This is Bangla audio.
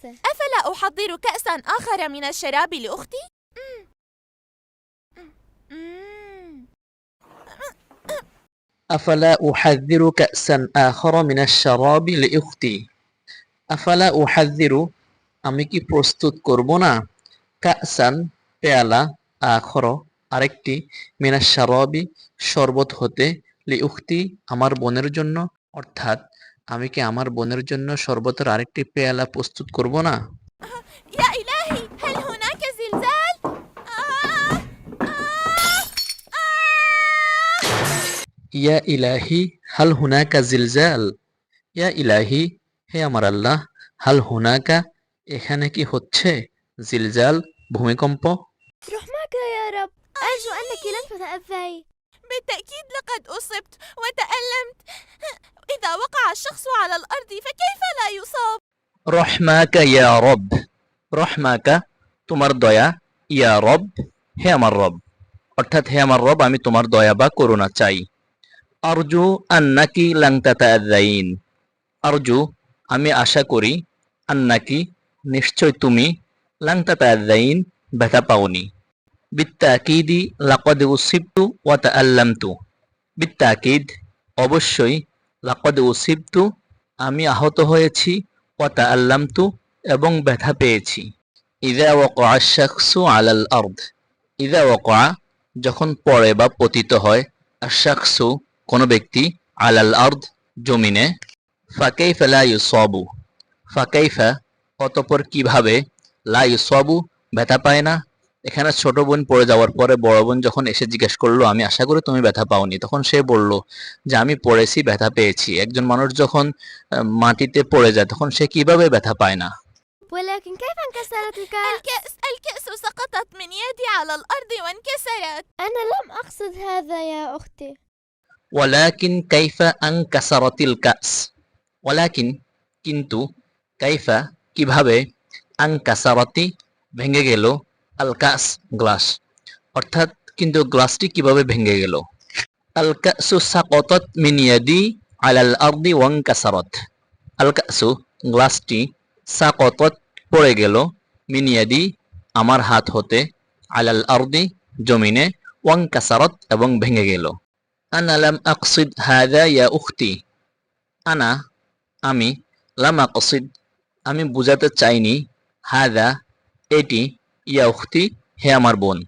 أفلا أحضر كأسا آخر من الشراب لأختي؟ أفلا أحذر كأسا آخر من الشراب لأختي أفلا أحذر আমি কি প্রস্তুত করব না কাসান পেয়ালা আখর আরেকটি মিনাশ শারাবি শরবত হতে লিউখতি আমার বোনের জন্য অর্থাৎ আমি কি আমার বোনের জন্য শরবতের আরেকটি পেয়ালা প্রস্তুত করব না يا إلهي هل هناك زلزال؟ ইয়া ইলাহি হাল হুনাকা জিলজাল ইয়া ইলাহি হে আমার আল্লাহ হাল হুনাকা এখানে কি হচ্ছে জিলজাল ভূমিকম্প رحمك يا رب أرجو أنك لن تتأذي. بالتأكيد لقد أصبت وتألمت. إذا وقع الشخص على الأرض فكيف لا يصاب؟ রহমাকা ইয়া রব রহমাকা তোমার দয়া ইয়া রব হে আমার রব অর্থাৎ হে আমার রব আমি তোমার দয়া বা করুণা চাই আরজু আন্নাকি লাং তাতাআযাইন আরজু আমি আশা করি আন্নাকি নিশ্চয় তুমি লাং তাতাআযাইন ব্যথা পাওনি বিত্তাকিদি লাকাদ উসিবতু ওয়া তাআল্লামতু বিত্তাকিদ অবশ্যই লাকাদ উসিবতু আমি আহত হয়েছি ওয়া তাআল্লামতু এবং ব্যথা পেয়েছি ইযা ওয়াকা'a আশ-শাখসু আলাল আরদ ইযা ওয়াকা'a যখন পড়ে বা পতিত হয় আশ-শাখসু কোন ব্যক্তি আলাল আরদ জমিনে ফাকাইফা লা ইউসাবু ফাকাইফা অতঃপর কিভাবে লা ইউসাবু ব্যথা পায় না এখানে ছোট বোন পড়ে যাওয়ার পরে বড় বোন যখন এসে জিজ্ঞেস করলো আমি আশা করি তুমি ব্যথা পাওনি তখন সে বলল যে আমি পড়েছি ব্যথা পেয়েছি একজন মানুষ যখন মাটিতে পড়ে যায় তখন সে কিভাবে ব্যথা পায় না ولكن كيف انكسرت الكأس؟ الكأس سقطت من يدي على الأرض وانكسرت. أنا لم أقصد هذا يا أختي. ওয়ালাকিন কাইফা আনকাসারাতিল কাস ওয়ালাকিন কিন্তু কাইফা কিভাবে আনকাসারাতি ভেঙে গেল আল কাস গ্লাস অর্থাৎ কিন্তু গ্লাসটি কিভাবে ভেঙে গেল আল কাসু সাকাতাত মিন ইয়াদি আলাল আরদি ওয়ানকাসারাত আল কাসু গ্লাসটি সাকাতাত পড়ে গেল মিন ইয়াদি আমার হাত হতে আলাল আরদি জমিনে ওয়ানকাসারাত এবং ভেঙে গেল আনা লাম আকসিদ হাযা ইয়া উখতি আনা আমি লাম আকসিদ আমি বুঝাতে চাইনি হাযা এটি ইয়া উখতি হে আমার বোন